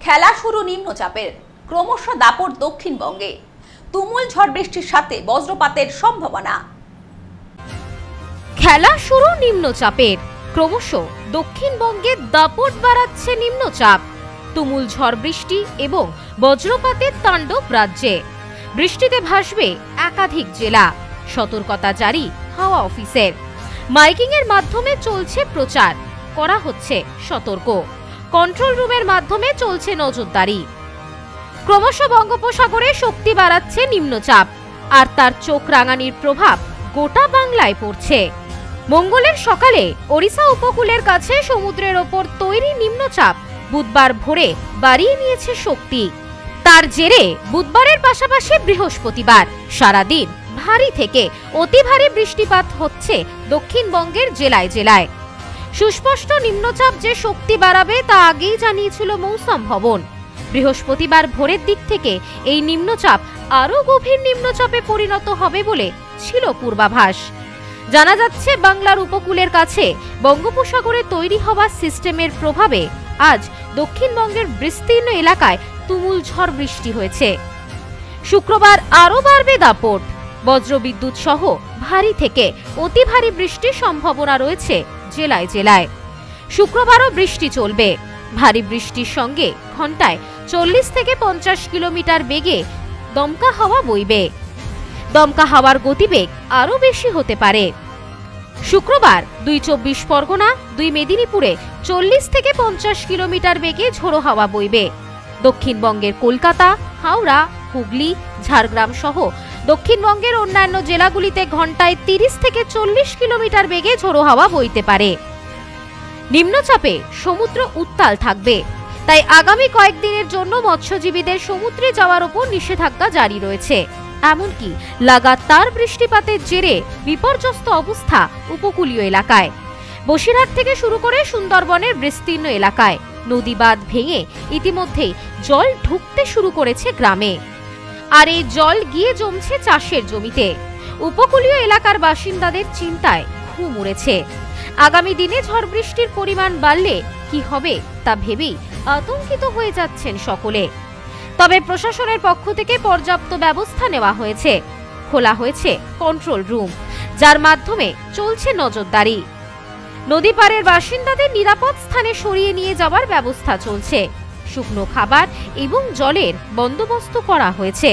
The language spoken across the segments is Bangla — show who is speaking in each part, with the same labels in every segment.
Speaker 1: খেলা শুরু নিম্নচাপের, ক্রমশ দাপট দক্ষিণবঙ্গে। তুমুল ঝড় বৃষ্টির সাথে বজ্রপাতের সম্ভাবনা।
Speaker 2: খেলা শুরু নিম্নচাপের, ক্রমশ দক্ষিণবঙ্গে দাপট বাড়াচ্ছে নিম্নচাপ। তুমুল ঝড় বৃষ্টি এবং বজ্রপাতের তাণ্ডব রাজ্যে। বৃষ্টিতে ভাসবে একাধিক জেলা, সতর্কতা জারি হাওয়া অফিসের। মাইকিং এর মাধ্যমে চলছে প্রচার, করা হচ্ছে সতর্ক। কন্ট্রোল রুমের মাধ্যমে চলছে নজরদারি। ক্রমশ বঙ্গোপসাগরে শক্তি বাড়াচ্ছে নিম্নচাপ, আর তার চোখ রাঙানির প্রভাব গোটা বাংলায় পড়ছে। মঙ্গলের সকালে ওড়িশা উপকূলের কাছে সমুদ্রের ওপর তৈরি নিম্নচাপ বুধবার ভোরে বাড়িয়ে নিয়েছে শক্তি। তার জেরে বুধবারের পাশাপাশি বৃহস্পতিবার সারাদিন ভারী থেকে অতি ভারী বৃষ্টিপাত হচ্ছে দক্ষিণবঙ্গের জেলায় জেলায়। সুস্পষ্ট নিম্নচাপ যে শক্তি বাড়াবে তা আগেই জানিয়েছিল মৌসুম ভবন। বৃহস্পতিবার ভোরের দিক থেকে এই নিম্নচাপ আরও গভীর নিম্নচাপে পরিণত হবে বলে ছিল পূর্বাভাস। জানা যাচ্ছে বাংলার উপকূলের কাছে বঙ্গোপসাগরে তৈরি হওয়া সিস্টেমের প্রভাবে আজ দক্ষিণবঙ্গের বিস্তীর্ণ এলাকায় তুমুল ঝড় বৃষ্টি হয়েছে। শুক্রবার আরও বাড়বে দাপট, বজ্রবিদ্যুৎ সহ ভারী থেকে অতি ভারী বৃষ্টির সম্ভাবনা রয়েছে জেলায় জেলায়। শুক্রবারও বৃষ্টি চলবে। ভারী বৃষ্টির সঙ্গে ঘন্টায় 40 থেকে 50 কিলোমিটার বেগে দমকা হাওয়া বইবে। দমকা হাওয়ার গতিবেগ আরও বেশি হতে পারে। শুক্রবার 2 চব্বিশ পরগনা, 2 মেদিনীপুরে 40 থেকে 50 কিলোমিটার বেগে ঝোড়ো হাওয়া বইবে। দক্ষিণবঙ্গের কলকাতা, হাওড়া, হুগলি, ঝাড়গ্রাম সহ দক্ষিণবঙ্গের অন্যান্য জেলাগুলিতে ঘন্টায় 30 থেকে 40 কিলোমিটার বেগে ঝোড়ো হাওয়া বইতে পারে। নিম্নচাপে সমুদ্র উত্তাল থাকবে, তাই আগামী কয়েকদিনের জন্য মৎস্যজীবীদের সমুদ্রে যাওয়ার উপর নিষেধাজ্ঞা জারি রয়েছে। এমনকি লাগাতার বৃষ্টিপাতের জেরে বিপর্যস্ত অবস্থা উপকূলীয় এলাকায়। বসিরহাট থেকে শুরু করে সুন্দরবনের বিস্তীর্ণ এলাকায় নদী বাঁধ ভেঙে ইতিমধ্যেই জল ঢুকতে শুরু করেছে গ্রামে, আর এই জল গিয়ে জমছে চাষের জমিতে। উপকূলীয় এলাকার বাসিন্দাদের চিন্তায় ঘুম উড়েছে। আগামী দিনে ঝড় বৃষ্টির পরিমাণ বাড়লে কি হবে তা ভেবেই আতঙ্কিত হয়ে যাচ্ছেন সকলে। তবে প্রশাসনের পক্ষ থেকে পর্যাপ্ত ব্যবস্থা নেওয়া হয়েছে। খোলা হয়েছে কন্ট্রোল রুম, যার মাধ্যমে চলছে নজরদারি। নদী পাড়ের বাসিন্দাদের নিরাপদ স্থানে সরিয়ে নিয়ে যাওয়ার ব্যবস্থা চলছে। শুকনো খাবার এবং জলের বন্দোবস্ত করা হয়েছে।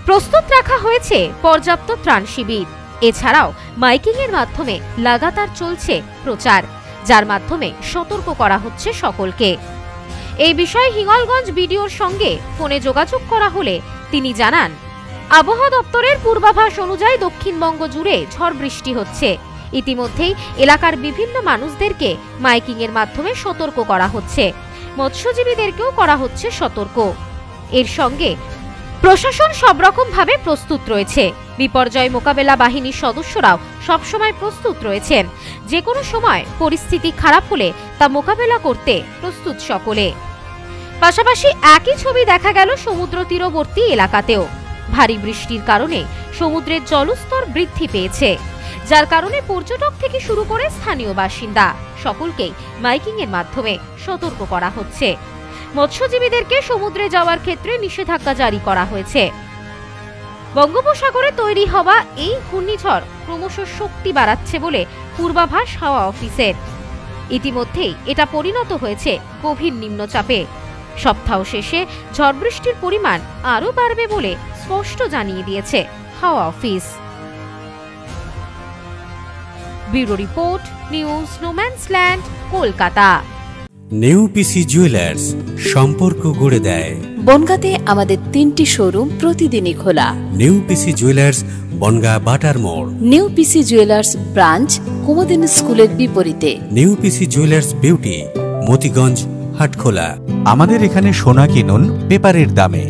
Speaker 2: প্রস্তুত রাখা হয়েছে পর্যাপ্ত ত্রাণ শিবির। এছাড়াও মাইকিং এর মাধ্যমে লাগাতার চলছে প্রচার, যার মাধ্যমে সতর্ক করা হচ্ছে সকলকে। এই বিষয়ে হিঙ্গলগঞ্জ বিডিওর সঙ্গে ফোনে যোগাযোগ করা হলে তিনি জানান, আবহাওয়া দপ্তরের পূর্বাভাস অনুযায়ী দক্ষিণবঙ্গ জুড়ে ঝড় বৃষ্টি হচ্ছে। ইতিমধ্যেই এলাকার বিভিন্ন মানুষদেরকে মাইকিং এর মাধ্যমে সতর্ক করা হচ্ছে। মৎস্যজীবীদেরকেও করা হচ্ছে সতর্ক। এর সঙ্গে প্রশাসন সব রকম ভাবে প্রস্তুত রয়েছে। বিপর্যয় মোকাবেলা বাহিনীর সদস্যরাও সবসময় প্রস্তুত রয়েছেন। যে কোনো সময় পরিস্থিতি খারাপ হলে তা মোকাবেলা করতে প্রস্তুত সকলে। পাশাপাশি একই ছবি দেখা গেল সমুদ্র তীরবর্তী এলাকাতেও। ভারী বৃষ্টির কারণে সমুদ্রের জলস্তর বৃদ্ধি পেয়েছে, যার কারণে পর্যটক থেকে শুরু করে স্থানীয় বাসিন্দা সকলকেই মাইকিং এর মাধ্যমে সতর্ক করা হচ্ছে। মৎস্যজীবীদেরকে সমুদ্রে যাওয়ার ক্ষেত্রে নিষেধাজ্ঞা জারি করা হয়েছে। বঙ্গোপসাগরে তৈরি হওয়া এই ঘূর্ণিঝড় ক্রমশ শক্তি বাড়াচ্ছে বলে পূর্বাভাস হাওয়া অফিসের। ইতিমধ্যেই এটা পরিণত হয়েছে গভীর নিম্নচাপে। সপ্তাহ শেষে ঝড় বৃষ্টির পরিমাণ আরও বাড়বে বলে স্পষ্ট জানিয়ে দিয়েছে হাওয়া office. Bureau report, news no man's land, Kolkata.
Speaker 3: New PC jewellers, সম্পর্ক গড়ে দেয়।
Speaker 4: বনগাঁতে আমাদের 3টি শোরুম প্রতিদিনই খোলা।
Speaker 3: নিউ পিসি জুয়েলার্স, বনগাঁ বাটার মোড়।
Speaker 4: New PC jewellers branch, Kumudini স্কুলের বিপরীতে।
Speaker 3: New PC jewellers beauty, Motiganj, Hatkhola.
Speaker 5: আমাদের এখানে সোনা কিনুন পেপারের দামে।